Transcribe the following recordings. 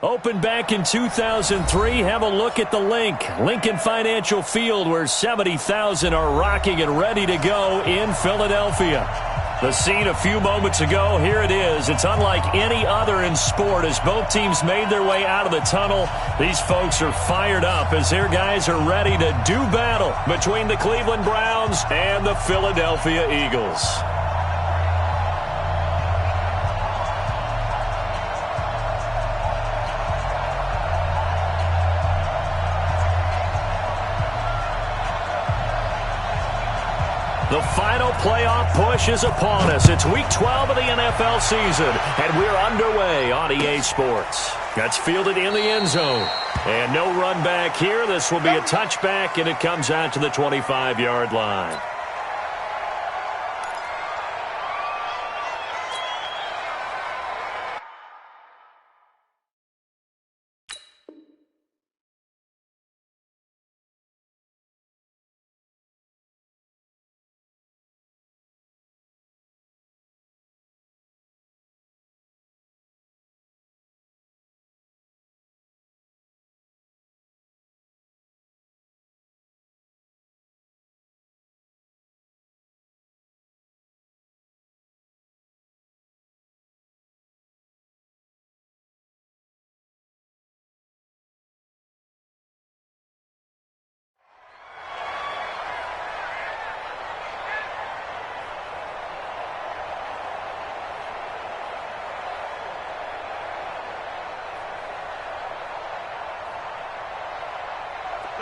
Opened back in 2003, have a look at the Lincoln Financial Field, where 70,000 are rocking and ready to go in Philadelphia. The scene a few moments ago, here it is. It's unlike any other in sport as both teams made their way out of the tunnel. These folks are fired up as their guys are ready to do battle between the Cleveland Browns and the Philadelphia Eagles. The final playoff push is upon us. It's Week 12 of the NFL season, and we're underway on EA Sports. That's fielded in the end zone. And no run back here. This will be a touchback, and it comes out to the 25-yard line.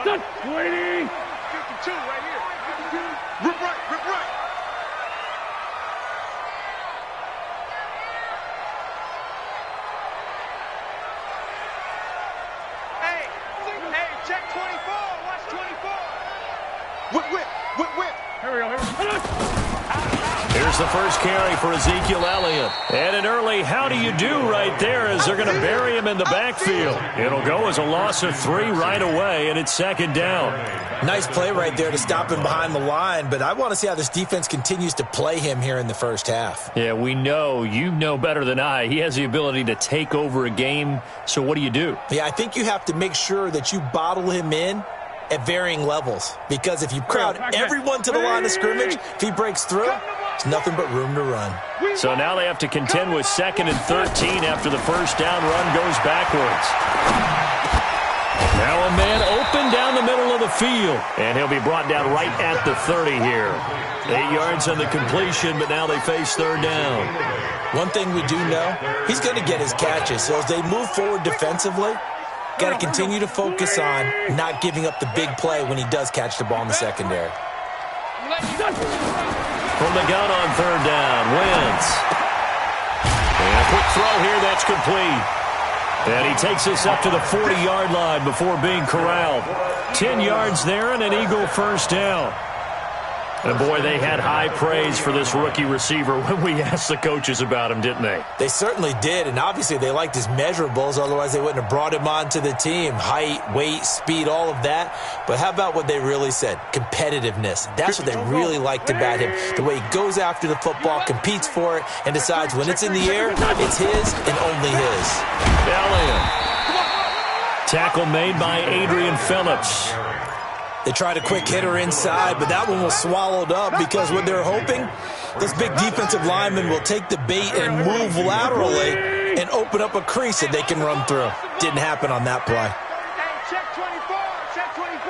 Good, 20. 52 right here. 52. Rip right, rip right. Hey, check 24. Watch 24. Whip, whip, whip, whip. Here we go, here we go. Here's the first carry for Ezekiel Elliott. And an early how do you do right there as they're going to bury him in the backfield. It'll go as a loss of 3 right away, and it's second down. Nice play right there to stop him behind the line, but I want to see how this defense continues to play him here in the first half. Yeah, we know, you know better than I, he has the ability to take over a game, so what do? Yeah, I think you have to make sure that you bottle him in at varying levels, because if you crowd everyone to the line of scrimmage, if he breaks through, it's nothing but room to run. So now they have to contend with 2nd and 13 after the first down run goes backwards. Now a man open down the middle of the field, and he'll be brought down right at the 30 here. 8 yards on the completion, but now they face 3rd down. One thing we do know, he's going to get his catches, so as they move forward defensively, got to continue to focus on not giving up the big play when he does catch the ball in the secondary. From the gun on 3rd down, Wentz. And a quick throw here, that's complete. And he takes us up to the 40-yard line before being corralled. 10 yards there and an Eagle first down. And, boy, they had high praise for this rookie receiver when we asked the coaches about him, didn't they? They certainly did, and obviously they liked his measurables, otherwise they wouldn't have brought him onto the team. Height, weight, speed, all of that. But how about what they really said? Competitiveness. That's what they really liked about him. The way he goes after the football, competes for it, and decides when it's in the air, it's his and only his. Elliott. Tackle made by Adrian Phillips. They tried a quick hitter inside, but that one was swallowed up because what they're hoping, this big defensive lineman will take the bait and move laterally and open up a crease that they can run through. Didn't happen on that play. Hey, check 24, check 24.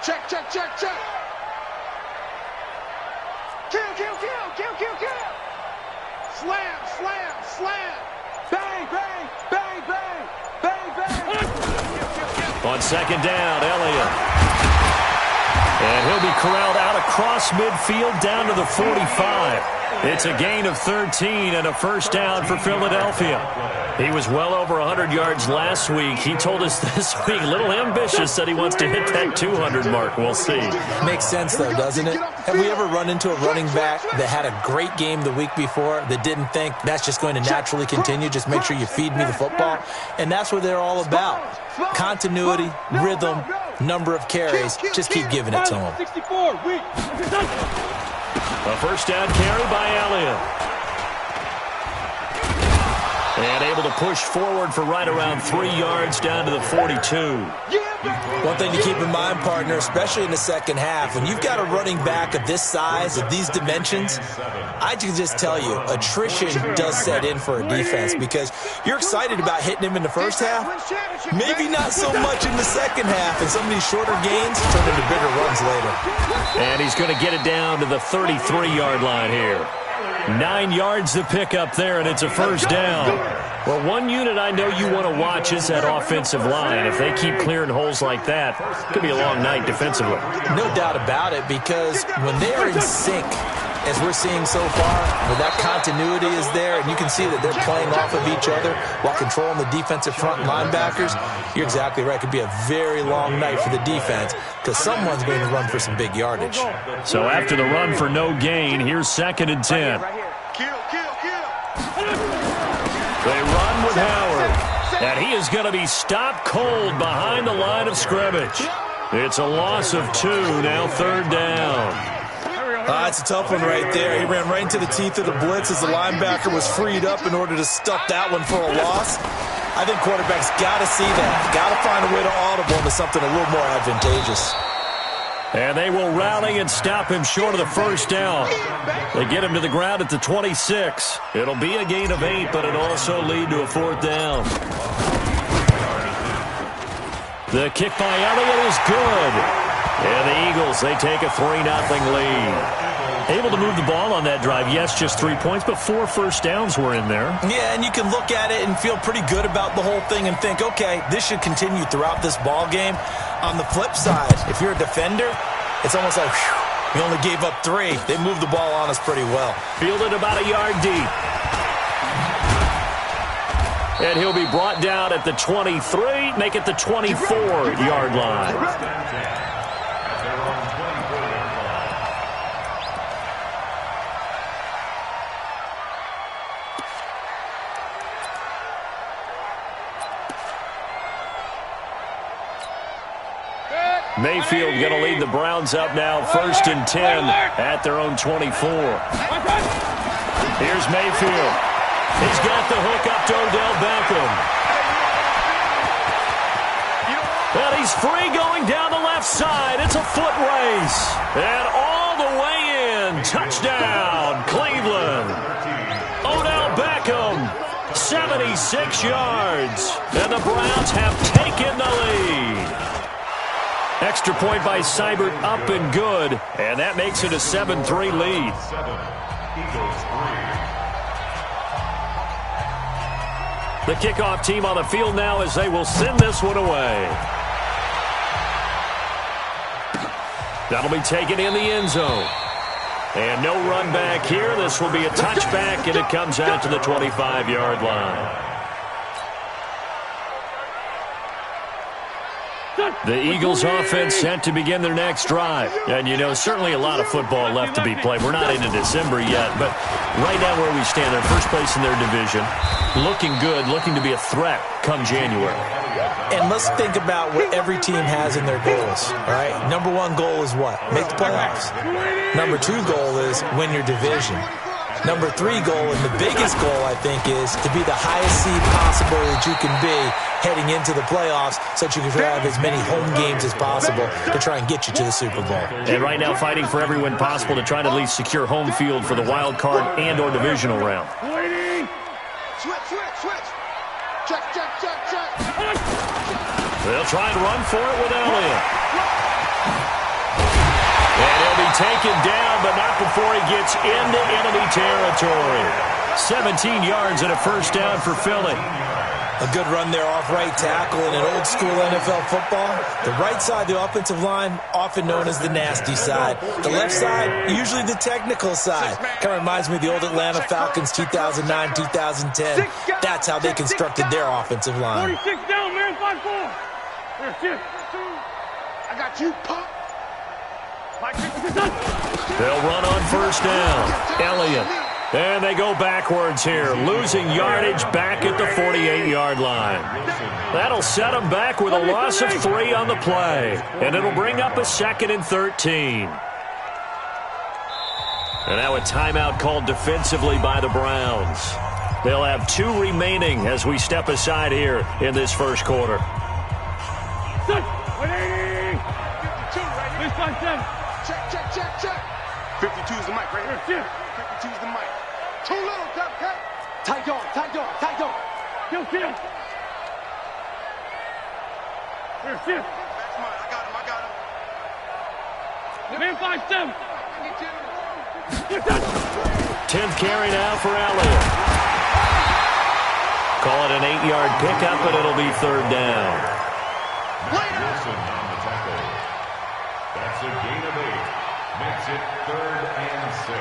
Check, check, check, check. Kill, kill, kill, kill, kill, kill. Slam, slam, slam. Bang, bang, bang, bang, bang, bang. On 2nd down, Elliott. And he'll be corralled out across midfield down to the 45. It's a gain of 13 and a first down for Philadelphia. He was well over 100 yards last week. He told us this week, a little ambitious, said he wants to hit that 200 mark. We'll see. Makes sense, though, doesn't it? Have we ever run into a running back that had a great game the week before that didn't think that's just going to naturally continue? Just make sure you feed me the football. And that's what they're all about. Continuity, rhythm, number of carries. Just keep giving it to them. A first down carry by Elliott. And able to push forward for right around 3 yards down to the 42. One thing to keep in mind, partner, especially in the second half, when you've got a running back of this size, of these dimensions, I can just tell you, attrition does set in for a defense because you're excited about hitting him in the first half, maybe not so much in the second half, and some of these shorter gains turn into bigger runs later. And he's going to get it down to the 33-yard line here. 9 yards to pick up there, and it's a first down. Well, one unit I know you want to watch is that offensive line. If they keep clearing holes like that, it could be a long night defensively. No doubt about it, because when they are in sync, as we're seeing so far, when that continuity is there, and you can see that they're playing off of each other while controlling the defensive front linebackers, you're exactly right. It could be a very long night for the defense because someone's going to run for some big yardage. So after the run for no gain, here's 2nd and 10. They run with Howard, and he is going to be stopped cold behind the line of scrimmage. It's a loss of 2, now 3rd down. That's a tough one right there. He ran right into the teeth of the blitz as the linebacker was freed up in order to stuff that one for a loss. I think quarterbacks got to see that. Got to find a way to audible into something a little more advantageous. And they will rally and stop him short of the first down. They get him to the ground at the 26. It'll be a gain of 8, but it'll also lead to a 4th down. The kick by Elliott is good. And the Eagles, they take a 3-0 lead. Able to move the ball on that drive. Yes, just 3 points, but 4 first downs were in there. Yeah, and you can look at it and feel pretty good about the whole thing and think, okay, this should continue throughout this ball game. On the flip side, if you're a defender, it's almost like, whew, you only gave up 3. They moved the ball on us pretty well. Fielded about a yard deep. And he'll be brought down at the 23, make it the 24-yard line. Mayfield going to lead the Browns up now, 1st and 10 at their own 24. Here's Mayfield. He's got the hook up to Odell Beckham. And he's free going down the left side. It's a foot race. And all the way in. Touchdown, Cleveland. Odell Beckham, 76 yards. And the Browns have taken the lead. Extra point by Seibert, up and good, and that makes it a 7-3 lead. The kickoff team on the field now as they will send this one away. That'll be taken in the end zone. And no run back here. This will be a touchback, and it comes out to the 25-yard line. The Eagles offense set to begin their next drive. And, you know, certainly a lot of football left to be played. We're not into December yet, but right now where we stand, they're first place in their division. Looking good, looking to be a threat come January. And let's think about what every team has in their goals, all right? Number 1 goal is what? Make the playoffs. Number 2 goal is win your division. Number 3 goal, and the biggest goal, I think, is to be the highest seed possible that you can be heading into the playoffs so that you can have as many home games as possible to try and get you to the Super Bowl. And right now fighting for every win possible to try to at least secure home field for the wild card and or divisional round. Switch. Check. They'll try and run for it with Elliott. And he'll be taken down, but not before he gets into enemy territory. 17 yards and a first down for Philly. A good run there off right tackle in an old-school NFL football. The right side, the offensive line, often known as the nasty side. The left side, usually the technical side. Kind of reminds me of the old Atlanta Falcons 2009, 2010. That's how they constructed their offensive line. 46 down, man, 5-4. I got you, punk. They'll run on first down. Elliott. And they go backwards here, losing yardage back at the 48-yard line. That'll set them back with a loss of 3 on the play. And it'll bring up a 2nd and 13. And now a timeout called defensively by the Browns. They'll have 2 remaining as we step aside here in this first quarter. 180. 52 right here. 657. Check. 52's the mic right here. 52's the mic. Too little, cut. Tight dog. Kill. Here. That's mine. I got him. Man 5-7. 10th carry now for Elliott. Call it an 8-yard pickup, but it'll be 3rd down. Wilson on the tackle. That's a gain of 8. Makes it 3rd and 6.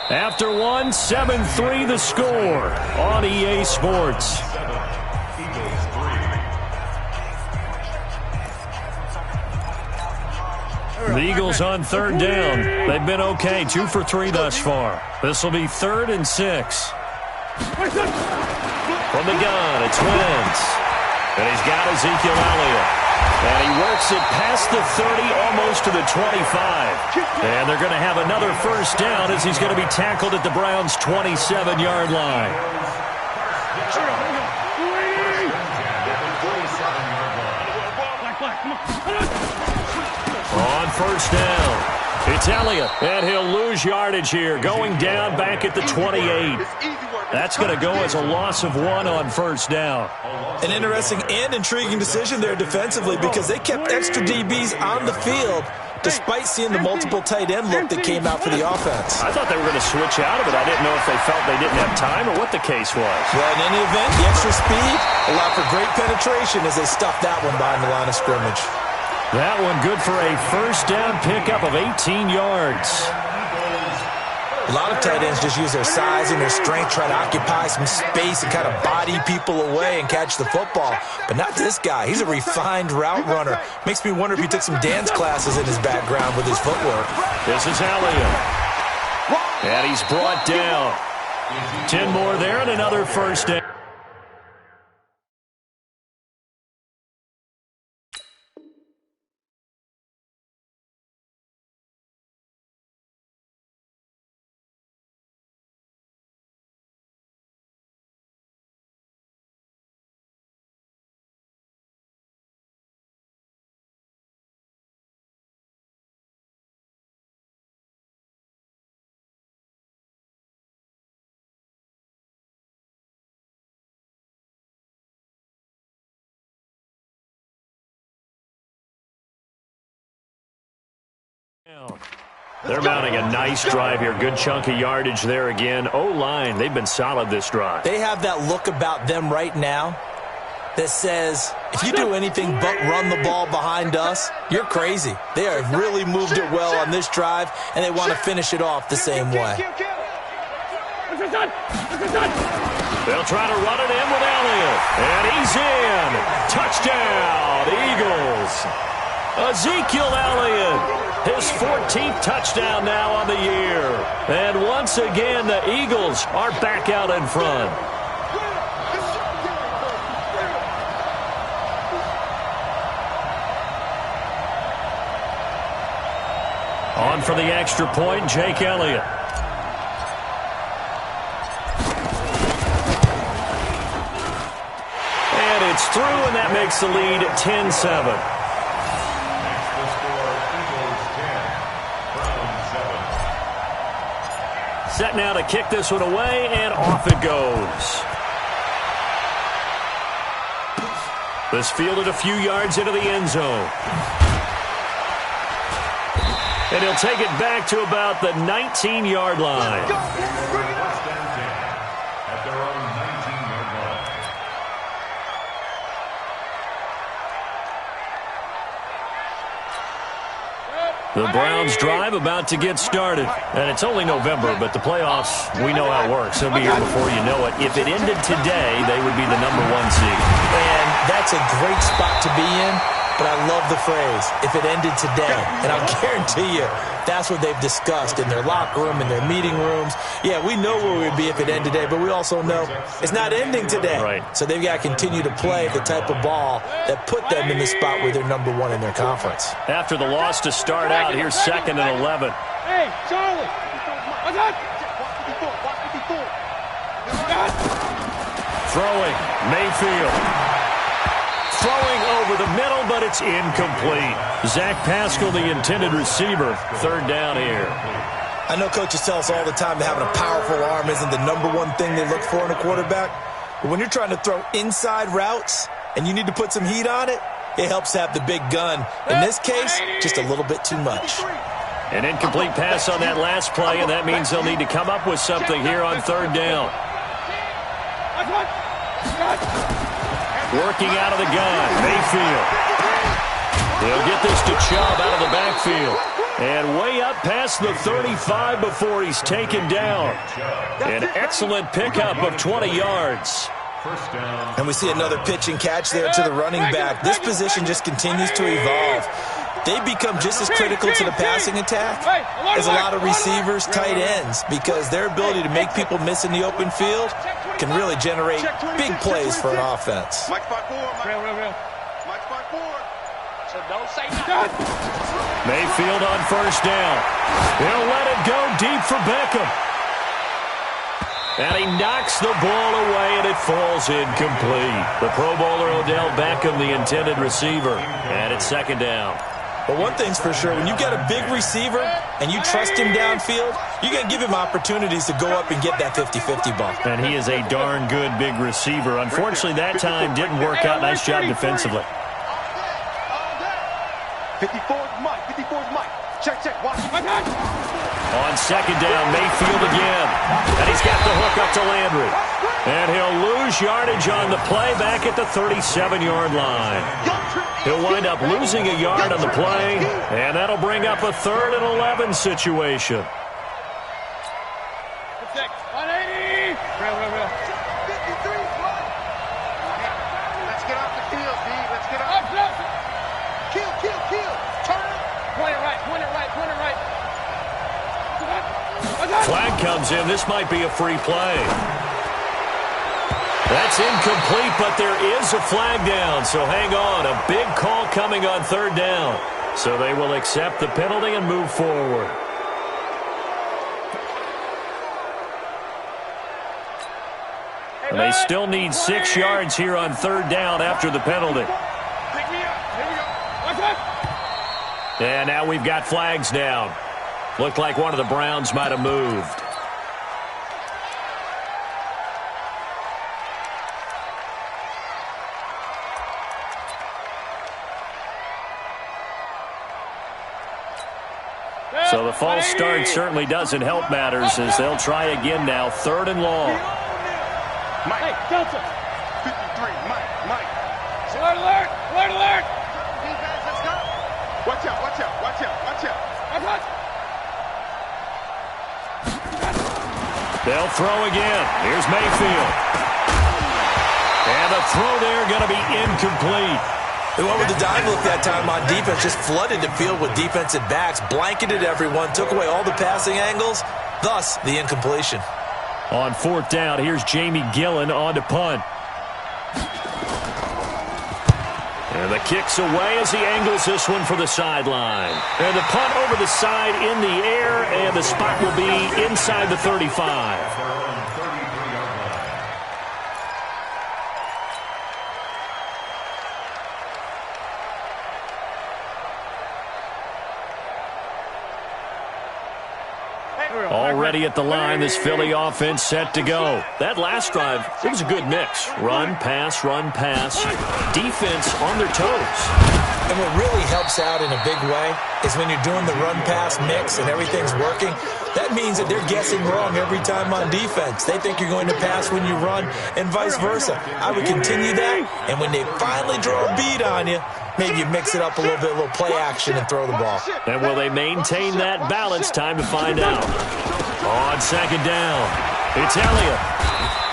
After 1, 7-3 the score on EA Sports. The Eagles on 3rd down. They've been okay, 2 for 3 thus far. This will be 3rd and 6. From the gun, it's Wentz. And he's got Ezekiel Elliott. And he works it past the 30, almost to the 25. And they're going to have another 1st down as he's going to be tackled at the Browns' 27-yard line. On 1st down, it's Elliott, and he'll lose yardage here, going down back at the 28. That's going to go as a loss of 1 on 1st down. An interesting and intriguing decision there defensively because they kept extra DBs on the field despite seeing the multiple tight end look that came out for the offense. I thought they were going to switch out of it. I didn't know if they felt they didn't have time or what the case was. Well, in any event, the extra speed allowed for great penetration as they stuffed that one behind the line of scrimmage. That one good for a 1st down pickup of 18 yards. A lot of tight ends just use their size and their strength, try to occupy some space and kind of body people away and catch the football. But not this guy. He's a refined route runner. Makes me wonder if he took some dance classes in his background with his footwork. This is Elliott. And he's brought down. 10 more there and another 1st down. They're mounting a nice drive here. Good chunk of yardage there again. O-line, they've been solid this drive. They have that look about them right now that says, if you do anything but run the ball behind us, you're crazy. They have really moved it well on this drive, and they want to finish it off the same way. They'll try to run it in with Elliott. And he's in. Touchdown, Eagles. Ezekiel Elliott, his 14th touchdown now on the year. And once again, the Eagles are back out in front. On for the extra point, Jake Elliott. And it's through, and that makes the lead 10-7. Set now to kick this one away, and off it goes. This fielded a few yards into the end zone. And he'll take it back to about the 19-yard line. At their own 19-yard line. The Browns drive about to get started. And it's only November, but the playoffs, we know how it works. They'll be here before you know it. If it ended today, they would be the #1 seed. And that's a great spot to be in. But but I love the phrase, if it ended today. And I'll guarantee you, that's what they've discussed in their locker room, in their meeting rooms. Yeah, we know where we'd be if it ended today, but we also know it's not ending today. Right. So they've got to continue to play the type of ball that put them in the spot where they're number one in their conference. After the loss to start out, here's 2nd and 11. Hey, Charlie. Throwing, Mayfield. Throwing over the middle, but it's incomplete. Zach Pascal, the intended receiver. 3rd down here. I know coaches tell us all the time that having a powerful arm isn't the number one thing they look for in a quarterback. But when you're trying to throw inside routes and you need to put some heat on it, it helps to have the big gun. In this case, just a little bit too much. An incomplete pass on that last play, and that means they'll need to come up with something here on 3rd down. Working out of the gun, Mayfield. They'll get this to Chubb out of the backfield. And way up past the 35 before he's taken down. An excellent pickup of 20 yards. And we see another pitch and catch there to the running back. This position just continues to evolve. They become just as critical to the passing attack as a lot of receivers, tight ends, because their ability to make people miss in the open field can really generate big plays for an offense. Mayfield on 1st down. He'll let it go deep for Beckham. And he knocks the ball away, and it falls incomplete. The Pro Bowler Odell Beckham, the intended receiver. And it's 2nd down. But one thing's for sure, when you've got a big receiver and you trust him downfield, you're going to give him opportunities to go up and get that 50-50 ball. And he is a darn good big receiver. Unfortunately, that time didn't work out. Nice job defensively. 54's Mike. 54's Mike. Check. Watch. On 2nd down, Mayfield again. And he's got the hook up to Landry. And he'll lose yardage on the play back at the 37-yard line. He'll wind up losing a yard on the play, and that'll bring up a 3rd and 11 situation. 180. Real. 53's Mike. Let's get off the field, D. Let's get off. Kill. Turn it. Point it right. Flag comes in. This might be a free play. That's incomplete, but there is a flag down, so hang on. A big call coming on 3rd down. So they will accept the penalty and move forward. And they still need 6 yards here on 3rd down after the penalty. Pick me up. Here we go. And now we've got flags down. Looked like one of the Browns might have moved. So the false start certainly doesn't help matters as they'll try again now. 3rd and long. Mike. Delta. 53. Mike. Alert. Defense, let's go. Watch out. They'll throw again. Here's Mayfield. And the throw there going to be incomplete. They went with the dive look that time on defense, just flooded the field with defensive backs, blanketed everyone, took away all the passing angles, thus the incompletion. On 4th down, here's Jamie Gillen on to punt. And the kick's away as he angles this one for the sideline. And the punt over the side in the air, and the spot will be inside the 35. Already at the line, this Philly offense set to go. That last drive, it was a good mix. Run, pass. Defense on their toes. And what really helps out in a big way is when you're doing the run-pass mix and everything's working, that means that they're guessing wrong every time on defense. They think you're going to pass when you run and vice versa. I would continue that, and when they finally draw a beat on you, maybe you mix it up a little bit, a little play action, and throw the ball. And will they maintain that balance? Time to find out. On 2nd down, it's Elliott.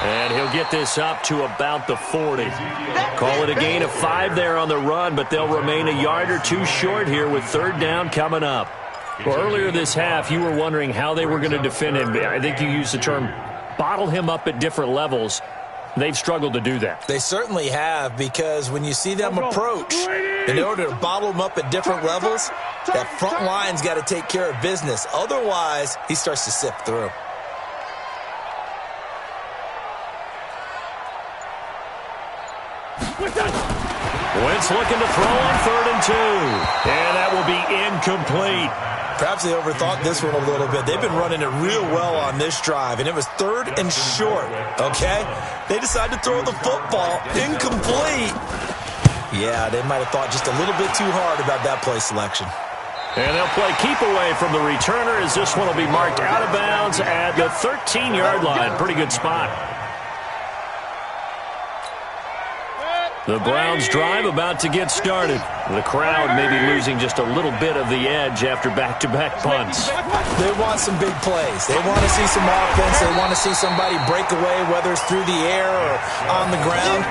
And he'll get this up to about the 40. Call it a gain of 5 there on the run, but they'll remain a yard or two short here with third down coming up. Well, earlier this half, you were wondering how they were going to defend him. I think you used the term bottle him up at different levels. They've struggled to do that. They certainly have, because when you see them approach, in order to bottle him up at different levels, that front line's got to take care of business. Otherwise, he starts to sift through. Wentz looking to throw on 3rd and 2. And that will be incomplete. Perhaps they overthought this one a little bit. They've been running it real well on this drive, and it was 3rd and short, okay? They decided to throw the football incomplete. Yeah, they might have thought just a little bit too hard about that play selection. And they'll play keep away from the returner, as this one will be marked out of bounds at the 13-yard line. Pretty good spot. The Browns drive about to get started. The crowd may be losing just a little bit of the edge after back-to-back punts. They want some big plays. They want to see some offense. They want to see somebody break away, whether it's through the air or on the ground.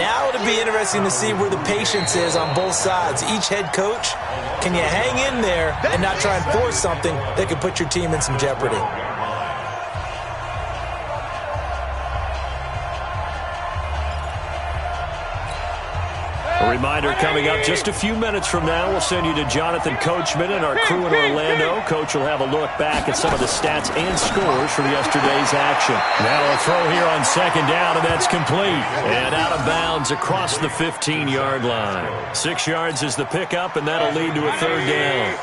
Now it'll be interesting to see where the patience is on both sides. Each head coach, can you hang in there and not try and force something that could put your team in some jeopardy? A reminder coming up just a few minutes from now, we'll send you to Jonathan Coachman and our crew in Orlando. Coach will have a look back at some of the stats and scores from yesterday's action. Now a throw here on 2nd down, and that's complete. And out of bounds across the 15-yard line. 6 yards is the pickup, and that'll lead to a 3rd down.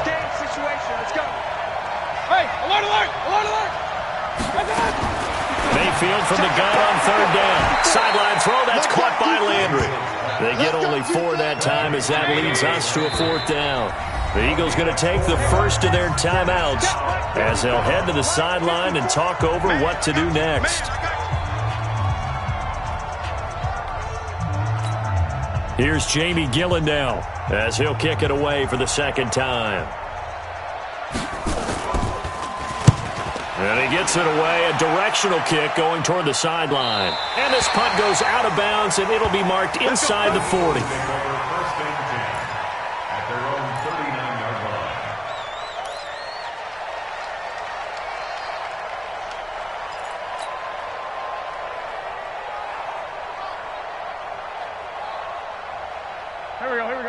Game situation. Let's go. Hey, alert, alert, alert, alert. Mayfield from the gun on 3rd down. Sideline throw, that's caught by Landry. They get only 4 that time, as that leads us to a 4th down. The Eagles going to take the first of their timeouts as they'll head to the sideline and talk over what to do next. Here's Jamie Gillen now as he'll kick it away for the 2nd time. And he gets it away, a directional kick going toward the sideline. And this punt goes out of bounds, and it'll be marked inside the 40. At their own 39-yard line.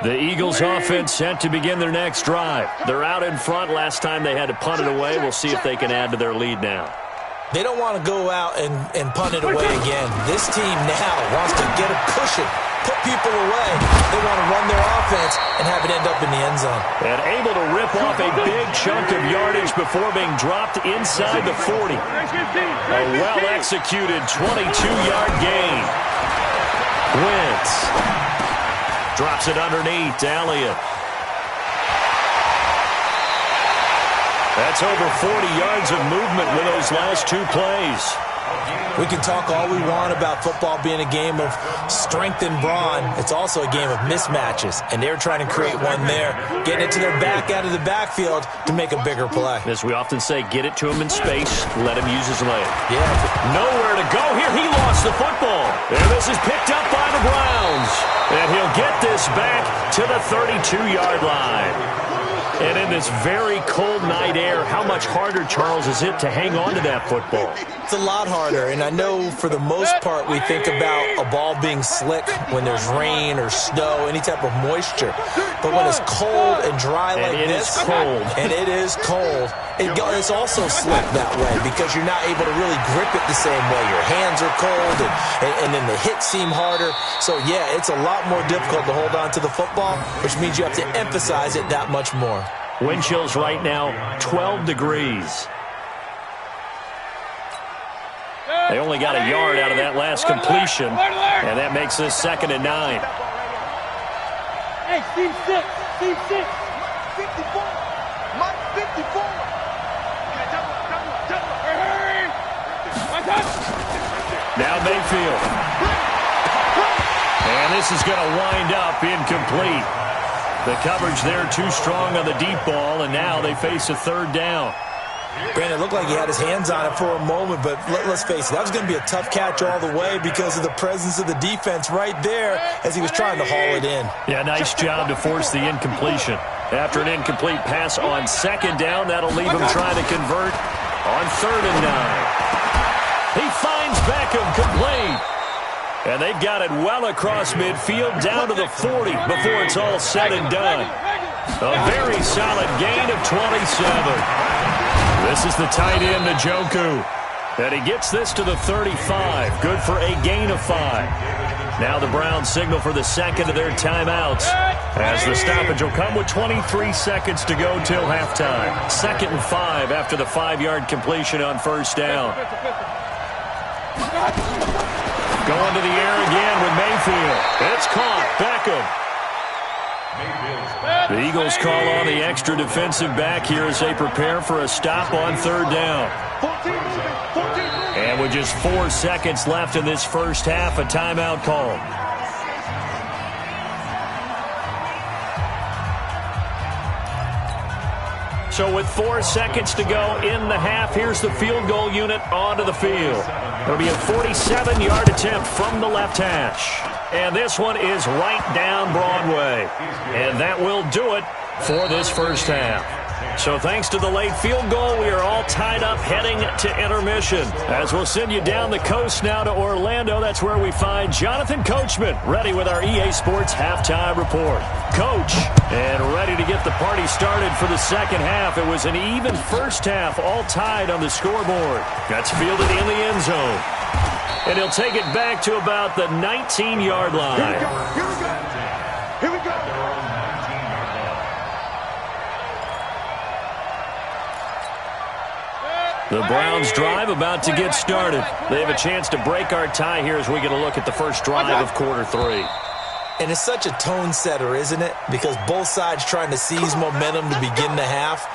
The Eagles offense set to begin their next drive. They're out in front. Last time they had to punt it away. We'll see if they can add to their lead now. They don't want to go out and punt it away again. This team now wants to get a cushion, put people away. They want to run their offense and have it end up in the end zone. And able to rip off a big chunk of yardage before being dropped inside the 40. A well-executed 22-yard gain. Wentz drops it underneath to Elliott. That's over 40 yards of movement with those last 2 plays. We can talk all we want about football being a game of strength and brawn. It's also a game of mismatches, and they're trying to create one there, getting it to their back out of the backfield to make a bigger play. As we often say, get it to him in space, let him use his leg. Yeah. Nowhere to go here. He lost the football. And this is picked up by the Browns. And he'll get this back to the 32-yard line. And in this very cold night air, how much harder, Charles, is it to hang on to that football? It's a lot harder, and I know for the most part we think about a ball being slick when there's rain or snow, any type of moisture. But when it's cold and dry like this, and it is cold, it's also slick that way because you're not able to really grip it the same way. Your hands are cold, and then the hits seem harder. So, yeah, it's a lot more difficult to hold on to the football, which means you have to emphasize it that much more. Wind chills right now, 12 degrees. They only got a yard out of that last completion, and that makes this 2nd and 9. Hey, Steve 6, Steve 6. 54, Mike 54. Hurry! Now Mayfield. And this is going to wind up incomplete. The coverage there too strong on the deep ball, and now they face a 3rd down. Brandon, it looked like he had his hands on it for a moment, but let's face it, that was going to be a tough catch all the way because of the presence of the defense right there as he was trying to haul it in. Yeah, nice job to force the incompletion. After an incomplete pass on second down, that'll leave him trying to convert on 3rd and 9. He finds Beckham complete. And they've got it well across midfield down to the 40 before it's all said and done. A very solid gain of 27. This is the tight end, Njoku. And he gets this to the 35. Good for a gain of 5. Now the Browns signal for the second of their timeouts, as the stoppage will come with 23 seconds to go till halftime. 2nd and 5 after the 5-yard completion on 1st down. Going to the air again with Mayfield. It's caught. Beckham. The Eagles call on the extra defensive back here as they prepare for a stop on 3rd down. And with just 4 seconds left in this first half, a timeout call. So with 4 seconds to go in the half, here's the field goal unit onto the field. It'll be a 47-yard attempt from the left hash. And this one is right down Broadway. And that will do it for this first half. So thanks to the late field goal, we are all tied up heading to intermission. As we'll send you down the coast now to Orlando, that's where we find Jonathan Coachman ready with our EA Sports halftime report. Coach, and ready to get the party started for the second half. It was an even first half, all tied on the scoreboard. That's fielded in the end zone. And he'll take it back to about the 19-yard line. Here we go. Here we go. The Browns drive about to get started. They have a chance to break our tie here as we get a look at the first drive of quarter 3. And it's such a tone setter, isn't it? Because both sides trying to seize momentum to begin the half.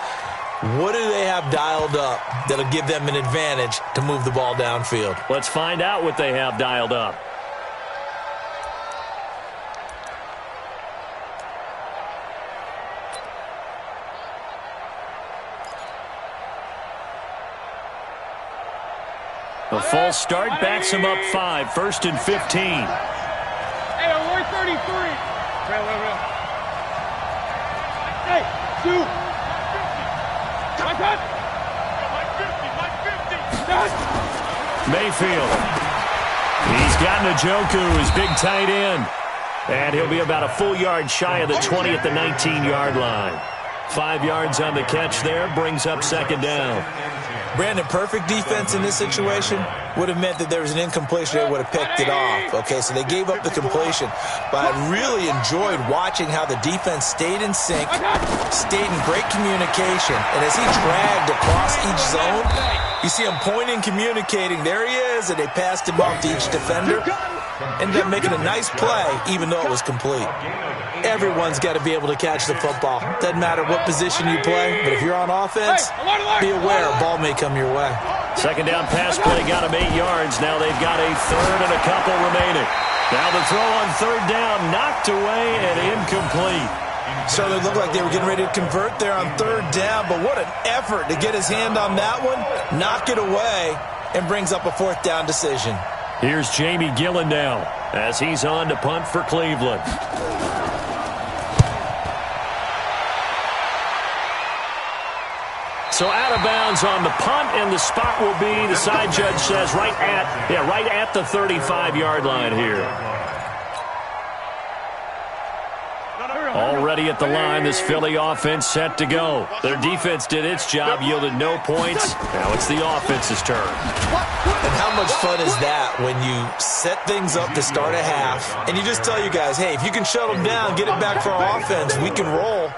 What do they have dialed up that'll give them an advantage to move the ball downfield? Let's find out what they have dialed up. A false start backs him up 5, 1st and 15. Hey, we're 33. Real. Hey, 2. Mayfield. He's got Njoku, his big tight end. And he'll be about a full yard shy of the 20 at the 19-yard line. 5 yards on the catch there, brings up 2nd down. Brandon, perfect defense in this situation would have meant that there was an incompletion. They would have picked it off. Okay, so they gave up the completion. But I really enjoyed watching how the defense stayed in sync, stayed in great communication. And as he dragged across each zone, you see him pointing, communicating. There he is, and they passed him off to each defender. Ended up making a nice play, even though it was complete. Everyone's got to be able to catch the football. Doesn't matter what position you play, but if you're on offense, be aware a ball may come your way. 2nd down pass play got him 8 yards. Now they've got a 3rd and a couple remaining. Now the throw on 3rd down, knocked away and incomplete. So it looked like they were getting ready to convert there on 3rd down, but what an effort to get his hand on that one, knock it away, and brings up a 4th down decision. Here's Jamie Gillen now as he's on to punt for Cleveland. So out of bounds on the punt, and the spot will be, the side judge says, right at the 35-yard line here. Already at the line, this Philly offense set to go. Their defense did its job, yielded no points. Now it's the offense's turn. And how much fun is that when you set things up to start a half, and you just tell you guys, hey, if you can shut them down, get it back for our offense, we can roll.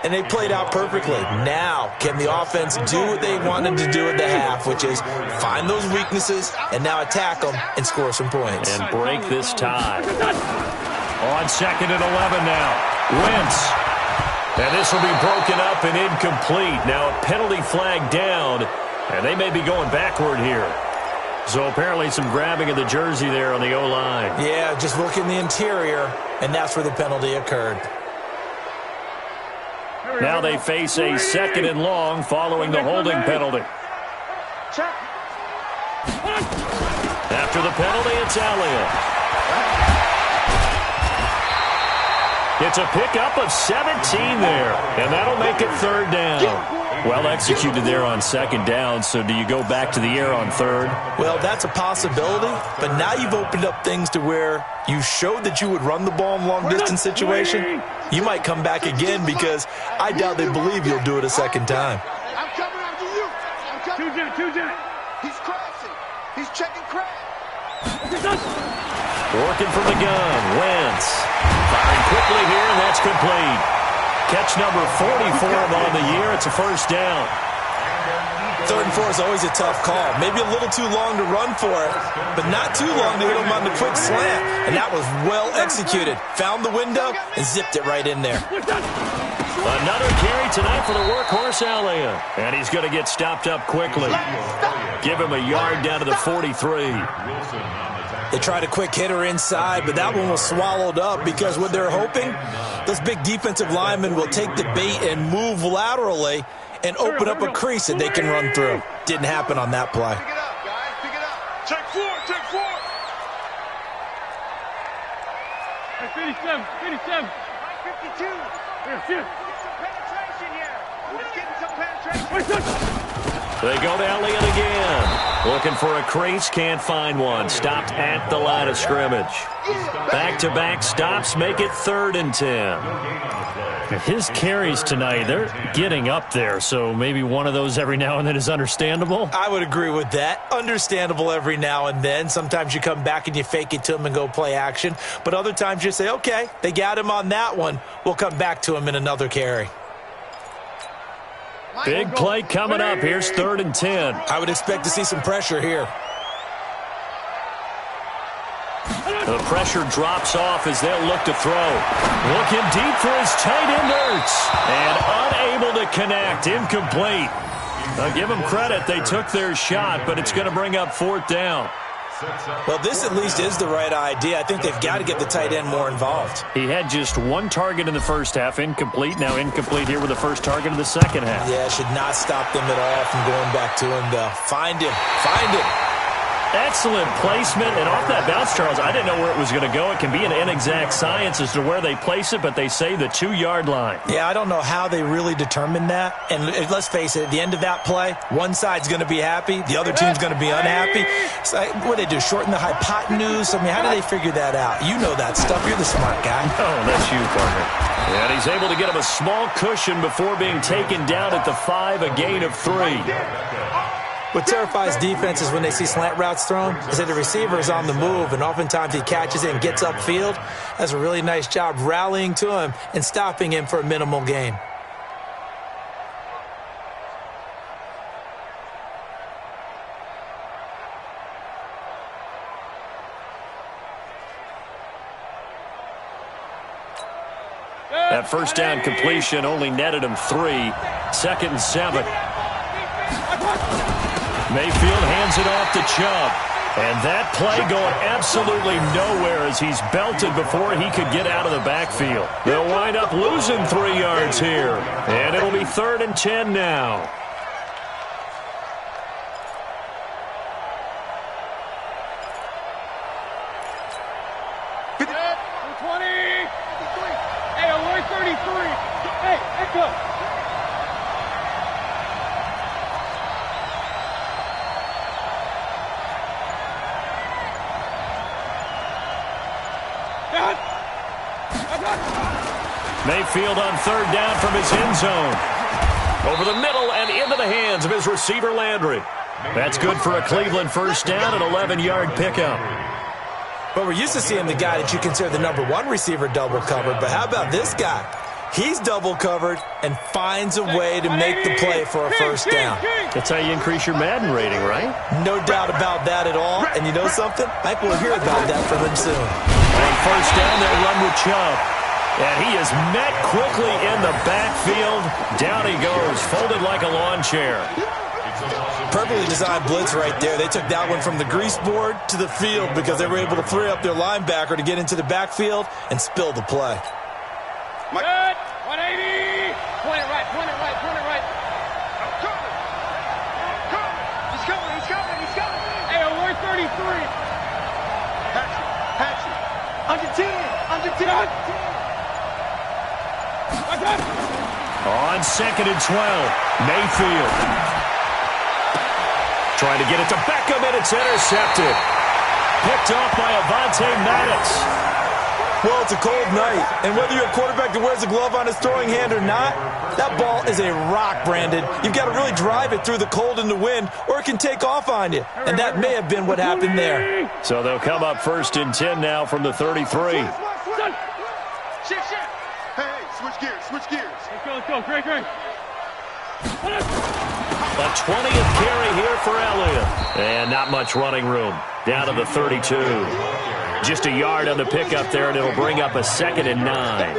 And they played out perfectly. Now, can the offense do what they wanted to do at the half, which is find those weaknesses and now attack them and score some points. And break this tie. On 2nd and 11 now. Wentz. And this will be broken up and incomplete. Now a penalty flag down, and they may be going backward here. So apparently some grabbing of the jersey there on the O-line. Yeah, just look in the interior, and that's where the penalty occurred. Now they face a 2nd and long following the holding penalty. Check. After the penalty, it's Elliott. It's a pickup of 17 there, and that'll make it 3rd down. Well executed there on 2nd down, so do you go back to the air on 3rd? Well, that's a possibility, but now you've opened up things to where you showed that you would run the ball in long-distance situation. You might come back again because I doubt they believe you'll do it a 2nd time. I'm coming after you. I'm coming. Two jet. He's crashing. He's checking crash. Working from the gun, Wentz. Firing quickly here, and that's complete. Catch number 44 on the year. It's a 1st down. 3rd and 4 is always a tough call. Maybe a little too long to run for it, but not too long to hit him on the quick slant. And that was well executed. Found the window and zipped it right in there. Another carry tonight for the workhorse Elliott. And he's going to get stopped up quickly. Give him a yard down to the 43. They tried a quick hitter inside, but that one was swallowed up because what they're hoping, those big defensive linemen will take the bait and move laterally and open up a crease that they can run through. Didn't happen on that play. Pick it up, guys. Pick it up. Check 4. Check 4. 57. 52. Here. Some penetration here. Let's get some penetration. They go to Elliott again. Looking for a crease, can't find one. Stopped at the line of scrimmage. Back-to-back stops make it 3rd and 10. His carries tonight, they're getting up there, so maybe one of those every now and then is understandable. I would agree with that. Understandable every now and then. Sometimes you come back and you fake it to him and go play action. But other times you say, okay, they got him on that one. We'll come back to him in another carry. Big play coming up. Here's 3rd and 10. I would expect to see some pressure here. The pressure drops off as they'll look to throw. Looking deep for his tight end Ertz. And unable to connect. Incomplete. I'll give them credit. They took their shot, but it's going to bring up 4th down. Well, this at least is the right idea. I think they've got to get the tight end more involved. He had just 1 target in the first half. Incomplete. Now incomplete here with the first target of the second half. Yeah, it should not stop them at all from going back to him, though. Find him. Find him. Excellent placement, and off that bounce, Charles, I didn't know where it was going to go. It can be an inexact science as to where they place it, but they say the 2-yard line. Yeah, I don't know how they really determined that. And let's face it, at the end of that play, one side's going to be happy, the other team's going to be unhappy. So, what do they do, shorten the hypotenuse? I mean, how do they figure that out? You know that stuff. You're the smart guy. Oh, that's you, partner. And he's able to get him a small cushion before being taken down at the 5, a gain of 3. What terrifies defenses when they see slant routes thrown is that the receiver is on the move, and oftentimes he catches it and gets upfield. That's a really nice job rallying to him and stopping him for a minimal gain. That first down completion only netted him 3. 2nd and 7. Mayfield hands it off to Chubb. And that play going absolutely nowhere as he's belted before he could get out of the backfield. They'll wind up losing 3 yards here. And it'll be 3rd and 10 now. Mayfield on 3rd down from his end zone. Over the middle and into the hands of his receiver Landry. That's good for a Cleveland first down, an 11-yard pickup. But we're used to seeing the guy that you consider the number 1 receiver double covered. But how about this guy? He's double covered and finds a way to make the play for a first down. That's how you increase your Madden rating, right? No doubt about that at all. And you know something? I think we'll hear about that from him soon. On first down, they'll run with Chubb. And he is met quickly in the backfield. Down he goes, folded like a lawn chair. Perfectly designed blitz right there. They took that one from the grease board to the field because they were able to free up their linebacker to get into the backfield and spill the play. Good. 180. 20. On 2nd and 12, Mayfield. Trying to get it to Beckham, and it's intercepted. Picked off by Avonte Maddox. Well, it's a cold night, and whether you're a quarterback that wears a glove on his throwing hand or not, that ball is a rock, Brandon. You've got to really drive it through the cold and the wind, or it can take off on you. And that may have been what happened there. So they'll come up 1st and 10 now from the 33. Hey, switch gears. Let's go, great. A 20th carry here for Elliott. And not much running room. Down to the 32. Just a yard on the pickup there, and it'll bring up a 2nd and 9.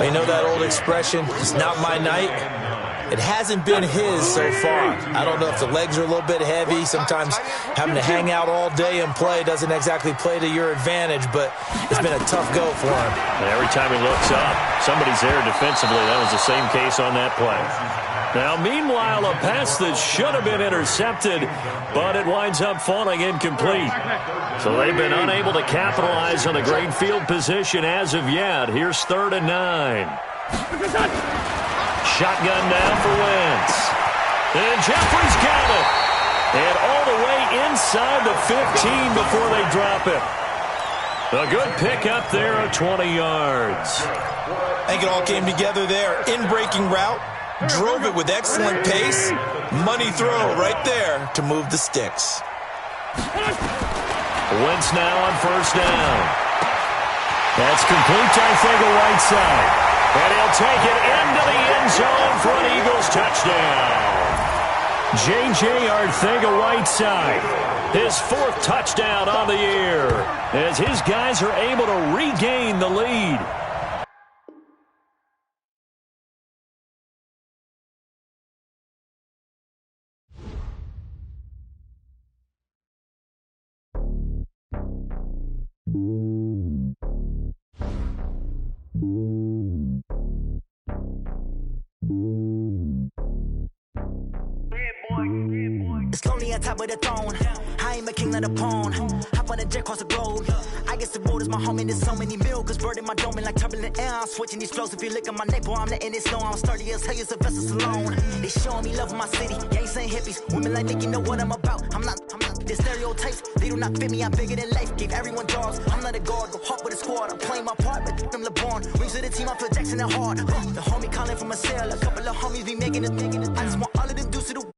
You know that old expression, it's not my night? It hasn't been his so far. I don't know if the legs are a little bit heavy. Sometimes having to hang out all day and play doesn't exactly play to your advantage, but it's been a tough go for him. And every time he looks up, somebody's there defensively. That was the same case on that play. Now, meanwhile, a pass that should have been intercepted, but it winds up falling incomplete. So they've been unable to capitalize on a great field position as of yet. Here's 3rd and 9. Shotgun down for Wentz. And Jeffrey's got it. And all the way inside the 15 before they drop it. A good pickup there of 20 yards. I think it all came together there. In-breaking route. Drove it with excellent pace. Money throw right there to move the sticks. Wentz now on 1st down. That's complete to Whiteside. And he'll take it into the end zone for an Eagles touchdown. J.J. Arcega-Whiteside, his 4th touchdown on the year, as his guys are able to regain the lead. It's lonely on top of the throne. I ain't a king of the pawn. Hop on a jet across the globe. I guess the road is my home and there's so many milkers burning my dome like turbulent air. I'm switching these flows. If you look at my neck, boy, I'm letting it snow. I'm sturdy as hell, Sylvester Stallone. They showing me love in my city. Gang saying hippies. Women like me, you know what I'm about. I'm not the stereotypes. They do not fit me. I'm bigger than life. Gave everyone jobs. I'm not a guard. Go hard with a squad. I'm playing my part, but them LeBron. Rings to the team. I feel Jackson and hard. The homie calling from a cell. A couple of homies be making it. I just want all of them dudes to the